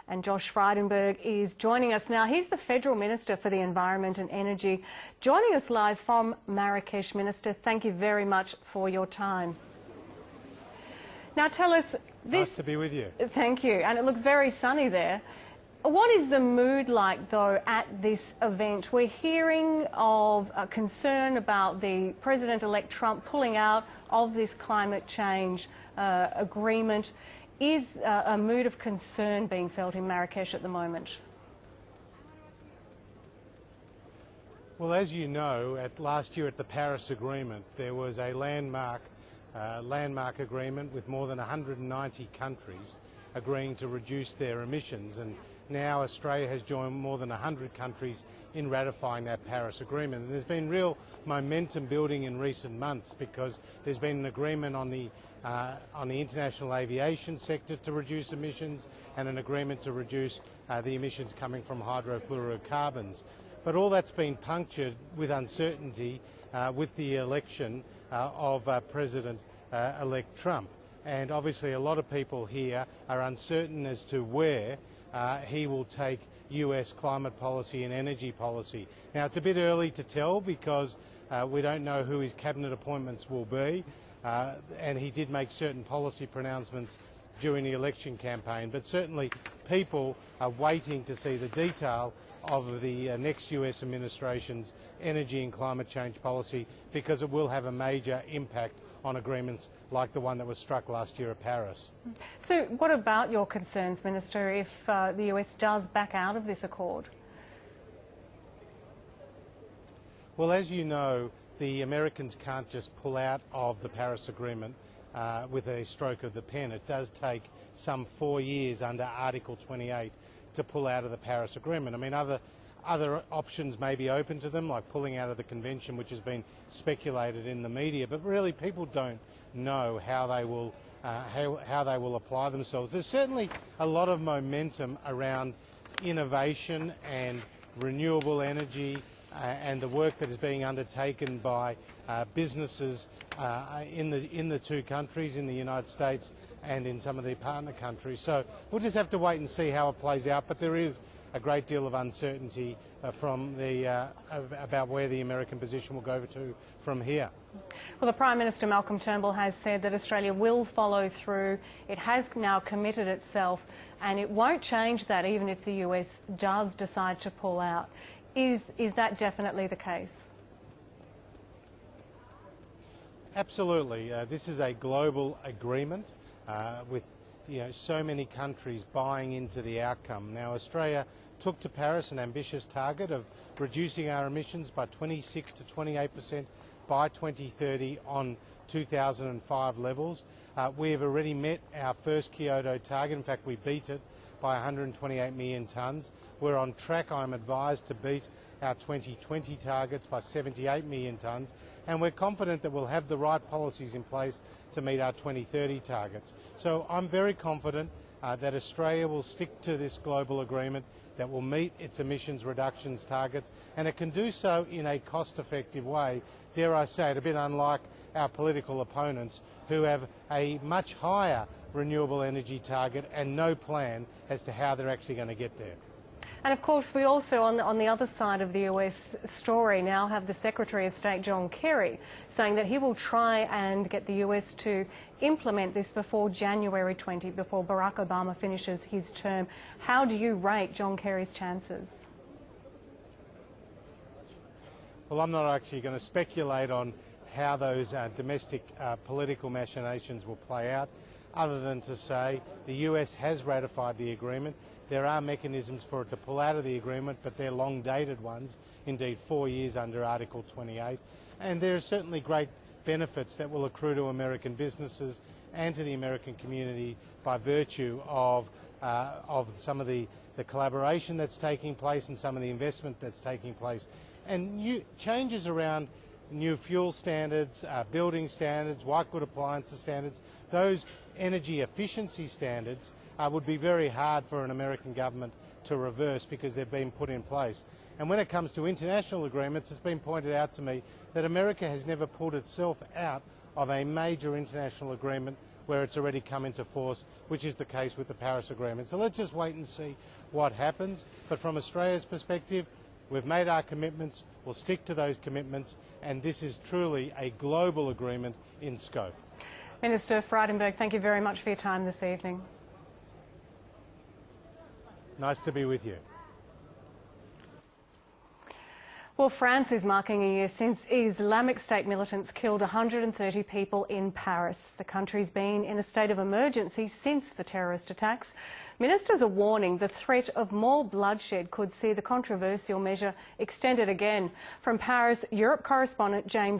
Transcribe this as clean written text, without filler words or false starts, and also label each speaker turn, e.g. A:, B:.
A: And Josh Frydenberg is joining us now. He's the Federal Minister for the Environment and Energy, joining us live from Marrakesh. Minister, thank you very much for your time. Now tell us...
B: Nice to be with you.
A: Thank you. And it looks very sunny there. What is the mood like, though, at this event? We're hearing of concern about the President-elect Trump pulling out of this climate change agreement. Is a mood of concern being felt in Marrakesh at the moment?
B: Well, as you know, last year at the Paris Agreement, there was a landmark agreement with more than 190 countries agreeing to reduce their emissions, and now Australia has joined more than 100 countries in ratifying that Paris Agreement. And there's been real momentum building in recent months because there's been an agreement on the international aviation sector to reduce emissions and an agreement to reduce the emissions coming from hydrofluorocarbons. But all that's been punctured with uncertainty with the election of President-elect Trump. And obviously a lot of people here are uncertain as to where he will take US climate policy and energy policy. Now, it's a bit early to tell because we don't know who his cabinet appointments will be, and he did make certain policy pronouncements during the election campaign, but certainly people are waiting to see the detail of the next US administration's energy and climate change policy, because it will have a major impact on agreements like the one that was struck last year at Paris.
A: So what about your concerns, Minister, if the US does back out of this accord?
B: Well, as you know, the Americans can't just pull out of the Paris Agreement with a stroke of the pen. It does take some 4 years under Article 28 to pull out of the Paris Agreement. I mean, other options may be open to them, like pulling out of the convention, which has been speculated in the media, but really people don't know how they will apply themselves. There's certainly a lot of momentum around innovation and renewable energy and the work that is being undertaken by businesses in the two countries, in the United States and in some of the partner countries. So we'll just have to wait and see how it plays out, but there is a great deal of uncertainty about where the American position will go to from here.
A: Well, the Prime Minister Malcolm Turnbull has said that Australia will follow through. It has now committed itself, and it won't change that even if the US does decide to pull out. Is that definitely the case?
B: Absolutely. This is a global agreement with so many countries buying into the outcome. Now, Australia took to Paris an ambitious target of reducing our emissions by 26 to 28% by 2030 on 2005 levels. We have already met our first Kyoto target. In fact, we beat it by 128 million tonnes. We're on track, I'm advised, to beat our 2020 targets by 78 million tonnes, and we're confident that we'll have the right policies in place to meet our 2030 targets. So I'm very confident that Australia will stick to this global agreement, that will meet its emissions reductions targets, and it can do so in a cost-effective way, dare I say it, a bit unlike our political opponents who have a much higher renewable energy target and no plan as to how they're actually going to get there.
A: And of course, we also, on the other side of the US story, now have the Secretary of State, John Kerry, saying that he will try and get the US to implement this before January 20, before Barack Obama finishes his term. How do you rate John Kerry's chances?
B: Well, I'm not actually going to speculate on how those domestic political machinations will play out, other than to say the US has ratified the agreement. There are mechanisms for it to pull out of the agreement, but they're long-dated ones, indeed 4 years under Article 28. And there are certainly great benefits that will accrue to American businesses and to the American community by virtue of some of the collaboration that's taking place and some of the investment that's taking place. And new changes around new fuel standards, building standards, white good appliances standards, those energy efficiency standards would be very hard for an American government to reverse because they've been put in place. And when it comes to international agreements, it's been pointed out to me that America has never pulled itself out of a major international agreement where it's already come into force, which is the case with the Paris Agreement. So let's just wait and see what happens. But from Australia's perspective, we've made our commitments, we'll stick to those commitments, and this is truly a global agreement in scope.
A: Minister Frydenberg, thank you very much for your time this evening.
B: Nice to be with you.
A: Well, France is marking a year since Islamic State militants killed 130 people in Paris. The country's been in a state of emergency since the terrorist attacks. Ministers are warning the threat of more bloodshed could see the controversial measure extended again. From Paris, Europe correspondent James